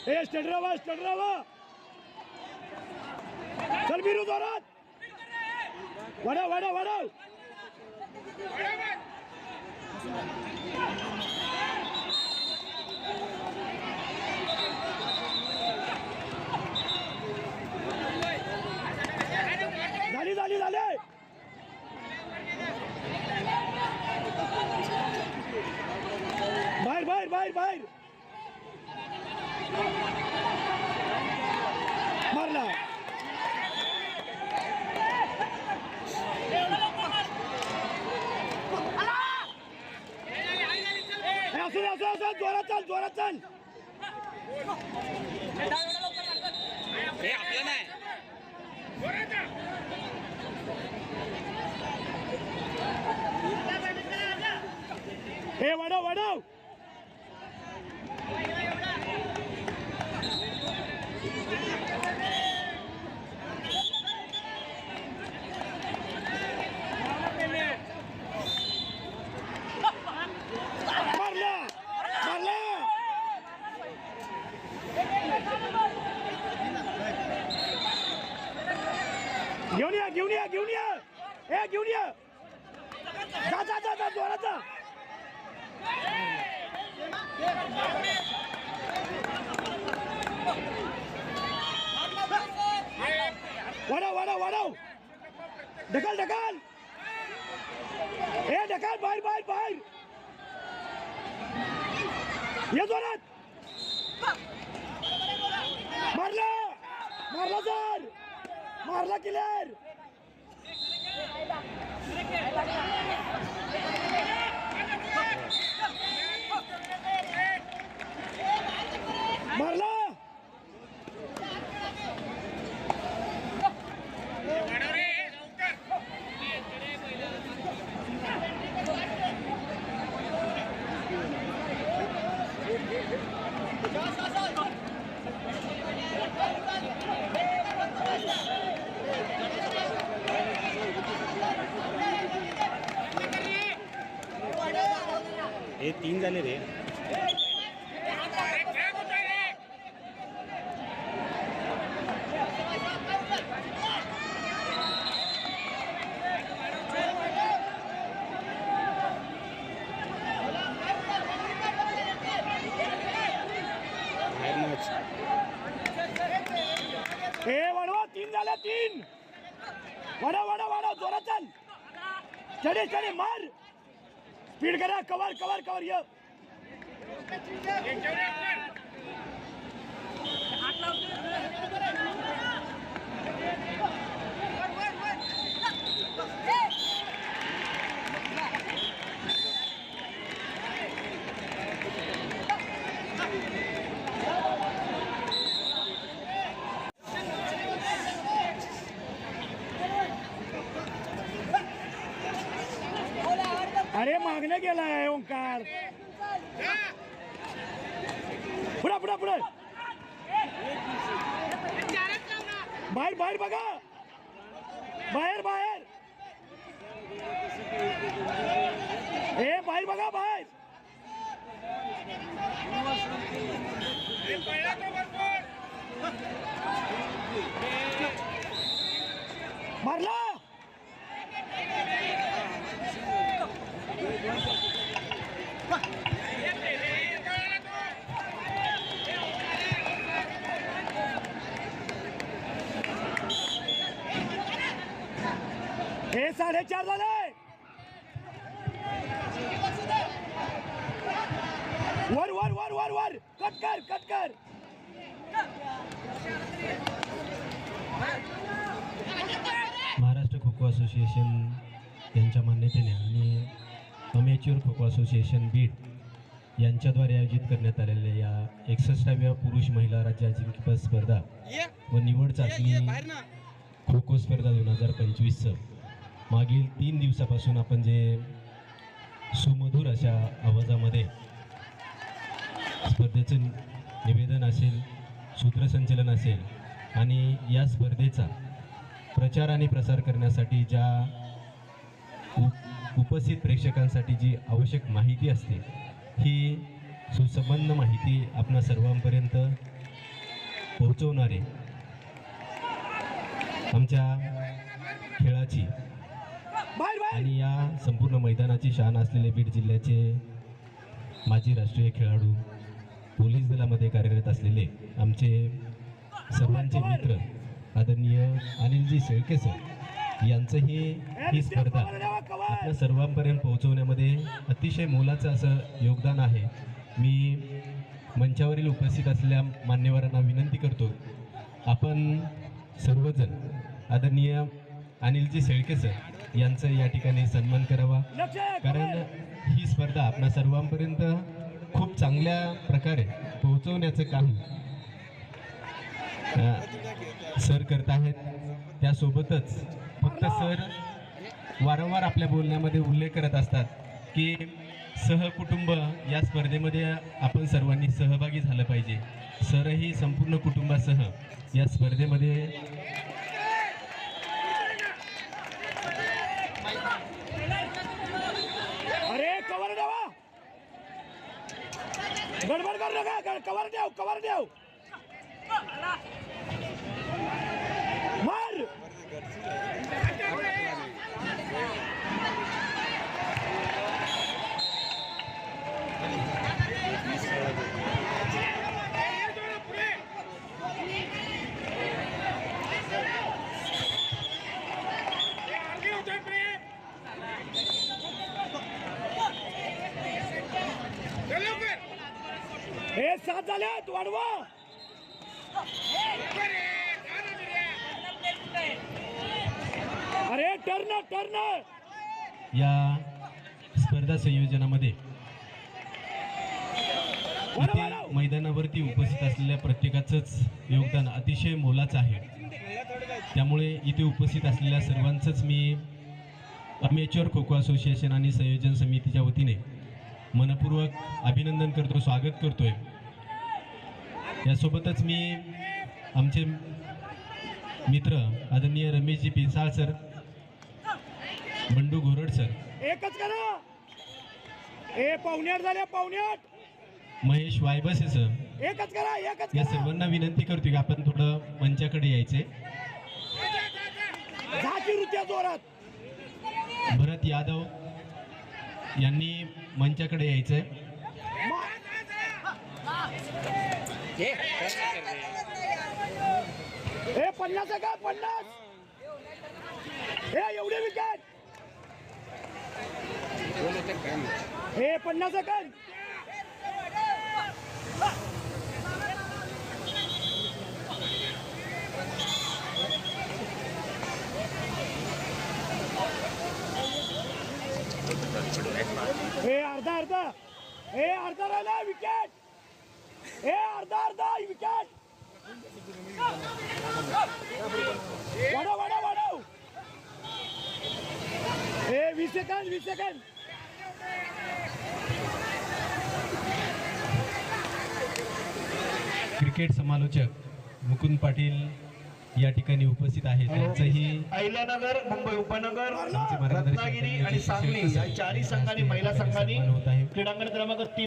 ए state राहा चल बिरू जोरात वाढव झाली बाहेर मारला असं जोरात चल आपलं नाही हे वाढव मारला घेऊन या जा जोरात जा वाढव ढकल ए ढकल बाहेर ये जोरात मारला क्लिअर मारला हे 3 झाले रे वाढवा 3 झाले 3 वाढव जोरात चल चढे मार स्पीड करा कवर ये अरे मागणे गेलाय ओंकार पुढे बाहेर बघा बाहेर बघा बाहेर मारला हे 4.5 झाले वर कट कर महाराष्ट्र खो खो असोसिएशन यांच्या मान्यतेने आणि अमेच्युअर खो खो असोसिएशन बीड यांच्याद्वारे आयोजित करण्यात आलेल्या या 61व्या पुरुष महिला राज्य अजिंक्यपद स्पर्धा व निवड चाचणी खो खो स्पर्धा 2025 मागील 3 दिवसापासून आपण जे सुमधुर अशा आवाजामध्ये स्पर्धेचं निवेदन असेल, सूत्रसंचलन असेल आणि या स्पर्धेचा प्रचार आणि प्रसार करण्यासाठी ज्या उपस्थित प्रेक्षकांसाठी जी आवश्यक माहिती असते ही सुसंबंध माहिती आपणा सर्वांपर्यंत पोहोचवणारे आमच्या खेळाची बाहेर बाहेर आणि या संपूर्ण मैदानाची शान असलेले बीड जिल्ह्याचे माजी राष्ट्रीय खेळाडू, पोलीस दलामध्ये कार्यरत असलेले आमचे सर्वांचे मित्र आदरणीय अनिलजी शेळके सर यांचंही ही स्पर्धा आपल्या सर्वांपर्यंत पोहोचवण्यामध्ये अतिशय मोलाचं असं योगदान आहे. मी मंचावरील उपस्थित असलेल्या मान्यवरांना विनंती करतो, आपण सर्वजण आदरणीय अनिलजी शेळके सर यांचा या ठिकाणी सन्मान करावा, लक्ष आहे, कारण ही स्पर्धा आपल्या सर्वांपर्यंत खूप चांगल्या प्रकारे पोहोचवण्याचं काम सर करत आहेत. त्यासोबतच फक्त सर वारंवार आपल्या बोलण्यामध्ये उल्लेख करत असतात की सहकुटुंब या स्पर्धेमध्ये आपण सर्वांनी सहभागी झालं पाहिजे. सरही संपूर्ण कुटुंबासह या स्पर्धेमध्ये अरे कवर द्यावा, गडबड करू नका, कवर द्याव, कवर द्याव, मार. हे 7 झाल्यात, वाढवा. अरे टर्न टर्न. या स्पर्धा संयोजनामध्ये इथे मैदानावरती उपस्थित असलेल्या प्रत्येकाचंच योगदान अतिशय मोलाचं आहे. त्यामुळे इथे उपस्थित असलेल्या सर्वांचंच मी अमेच्युअर खो खो असोसिएशन आणि संयोजन समितीच्या वतीने मनपूर्वक अभिनंदन करतो, स्वागत करतोय. यासोबतच मी आमचे मित्र आदरणीय रमेशजी पिसाळ सर, बंडू घोरड सर, एकच करा. ए 7:45 झाल्या, 7:45. महेश वायबसे सर, एकच करा, एकच या करा. सर्वांना विनंती करतो की आपण थोडं मंचाकडे यायचे. झाकी रुत्या जोरात. भरत यादव यांनी मंचाकडे यायचंय. ए 50 का 50. ए एवढे विकेट. ए 50 सेकंद. ए अर्धा अर्धा. ए अर्धा राहिला विकेट. ए अर्धा विकेट. वाढव. ए 20 सेकंद. क्रिकेट समालोचक मुकुंद पाटील या ठिकाणी उपस्थित आहेत. त्यांचंही अहिल्यानगर, मुंबई उपनगर, आमचे मार्गदर्शक रत्नागिरी आणि सांगली या चारही संघांनी, महिला संघांनी सन्मान होत आहे. क्रीडांगण क्रमांक 3